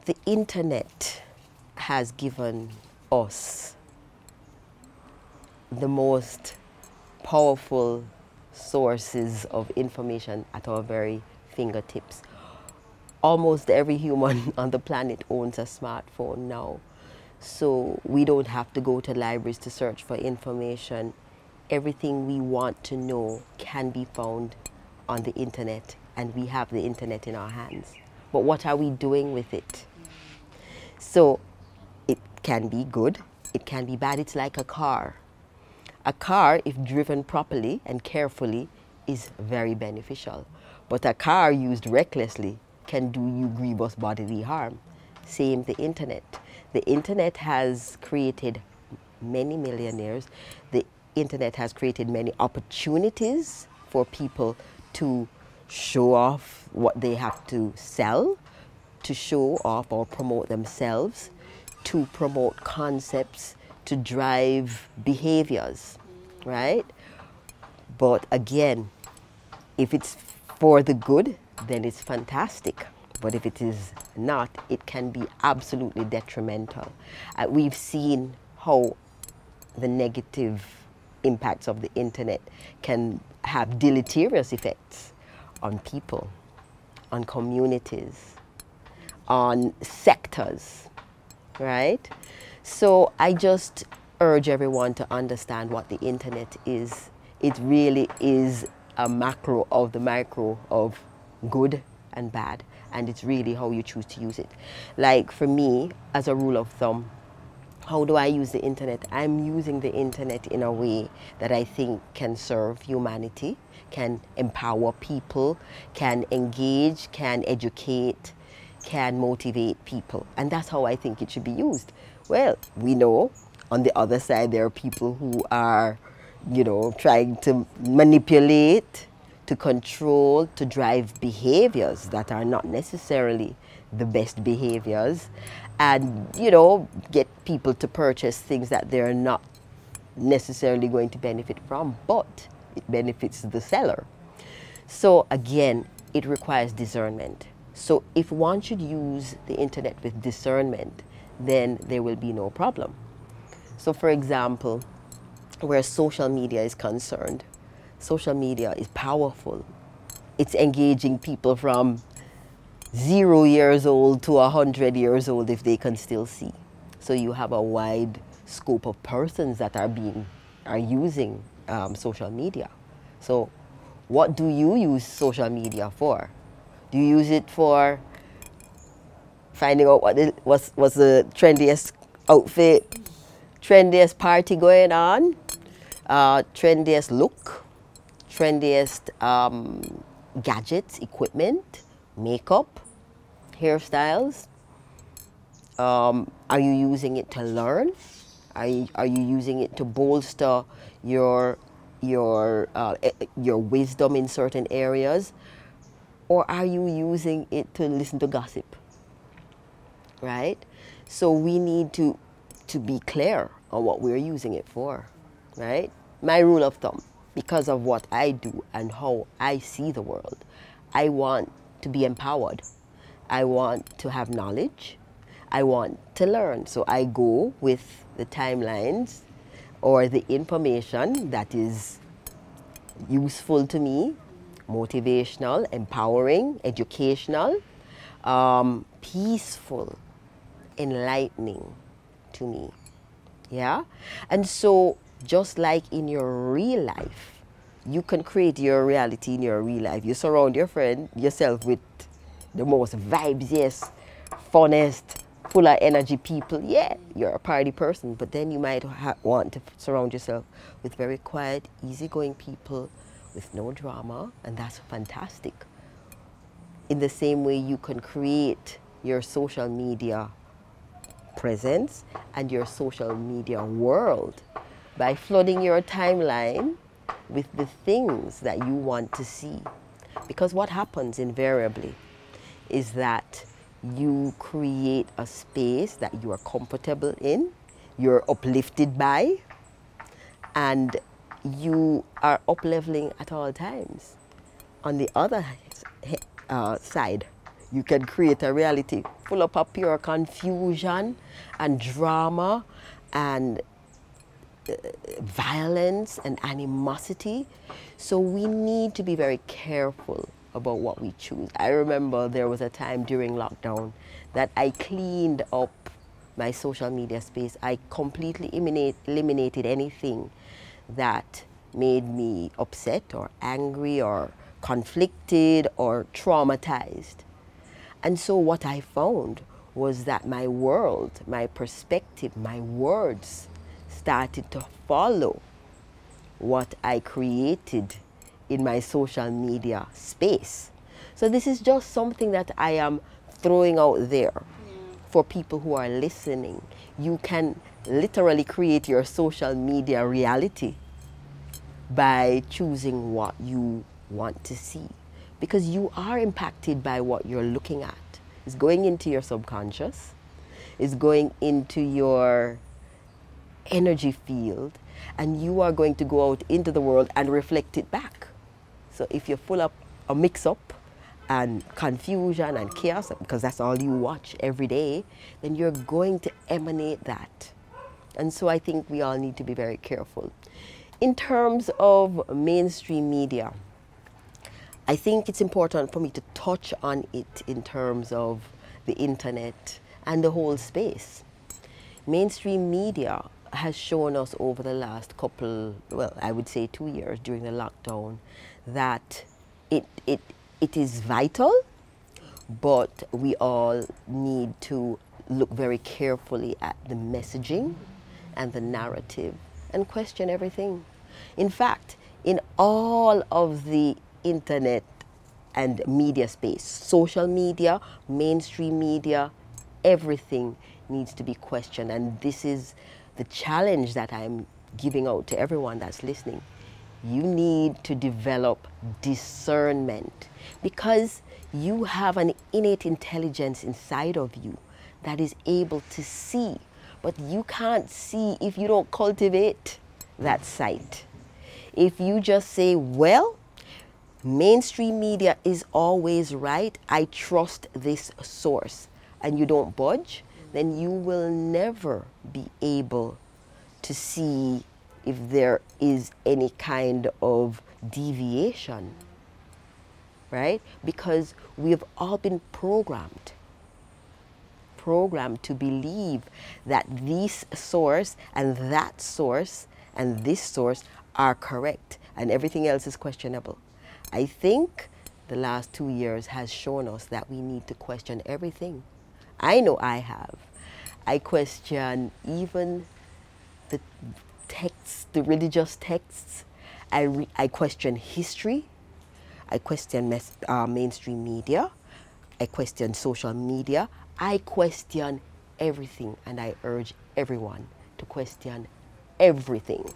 The internet has given us the most powerful sources of information at our very fingertips. Almost every human on the planet owns a smartphone now. So we don't have to go to libraries to search for information. Everything we want to know can be found on the internet, and we have the internet in our hands. But what are we doing with it? So it can be good, it can be bad. It's like a car. A car, if driven properly and carefully, is very beneficial. But a car used recklessly can do you grievous bodily harm. Same the internet. The internet has created many millionaires. The internet has created many opportunities for people to show off what they have to sell, to show off or promote themselves, to promote concepts, to drive behaviors, right? But again, if it's for the good, then it's fantastic. But if it is not, it can be absolutely detrimental. We've seen how the negative impacts of the internet can have deleterious effects on people, on communities, on sectors, right? So I just urge everyone to understand what the internet is. It really is a macro of the micro of good and bad, and it's really how you choose to use it. Like for me, as a rule of thumb, how do I use the internet? I'm using the internet in a way that I think can serve humanity, can empower people, can engage, can educate, can motivate people. And that's how I think it should be used. Well, we know on the other side there are people who are, you know, trying to manipulate, to control, to drive behaviors that are not necessarily the best behaviors, and, you know, get people to purchase things that they're not necessarily going to benefit from, but it benefits the seller. So again, it requires discernment. So if one should use the internet with discernment, then there will be no problem. So for example, where social media is concerned, social media is powerful. It's engaging people from 0 years old to 100 years old if they can still see. So you have a wide scope of persons that are using social media. So what do you use social media for? Do you use it for finding out what's the trendiest outfit, trendiest party going on, trendiest look, trendiest gadgets, equipment, makeup, hairstyles? Are you using it to learn? Are you using it to bolster your wisdom in certain areas? Or are you using it to listen to gossip? Right? So we need to be clear on what we're using it for, right? My rule of thumb, because of what I do and how I see the world, I want to be empowered. I want to have knowledge. I want to learn. So I go with the timelines or the information that is useful to me, motivational, empowering, educational, peaceful, enlightening to me. Yeah? And so just like in your real life, you can create your reality in your real life. You surround yourself with the most vibes, yes, funnest, full of energy people. Yeah, you're a party person, but then you might want to surround yourself with very quiet, easygoing people with no drama, and that's fantastic. In the same way, you can create your social media presence and your social media world by flooding your timeline with the things that you want to see. Because what happens invariably is that you create a space that you are comfortable in, you're uplifted by, and you are up-leveling at all times. On the other side. You can create a reality full of pure confusion and drama and violence and animosity. So we need to be very careful about what we choose. I remember there was a time during lockdown that I cleaned up my social media space. I completely eliminated anything that made me upset or angry or conflicted or traumatized. And so what I found was that my world, my perspective, my words started to follow what I created in my social media space. So this is just something that I am throwing out there for people who are listening. You can literally create your social media reality by choosing what you want to see, because you are impacted by what you're looking at. It's going into your subconscious, it's going into your energy field, and you are going to go out into the world and reflect it back. So if you're full of a mix-up and confusion and chaos, because that's all you watch every day, then you're going to emanate that. And so I think we all need to be very careful. In terms of mainstream media, I think it's important for me to touch on it in terms of the internet and the whole space. Mainstream media has shown us over the last couple, well, I would say 2 years during the lockdown, that it is vital, but we all need to look very carefully at the messaging and the narrative and question everything. In fact, in all of the internet and media space, social media, mainstream media, everything needs to be questioned. And this is the challenge that I'm giving out to everyone that's listening. You need to develop discernment, because you have an innate intelligence inside of you that is able to see, but you can't see if you don't cultivate that sight. If you just say, well, mainstream media is always right, I trust this source, and you don't budge, then you will never be able to see if there is any kind of deviation, right? Because we've all been programmed to believe that this source and that source and this source are correct and everything else is questionable. I think the last 2 years has shown us that we need to question everything. I know I have. I question even the texts, the religious texts. I question history. I question mainstream media. I question social media. I question everything, and I urge everyone to question everything.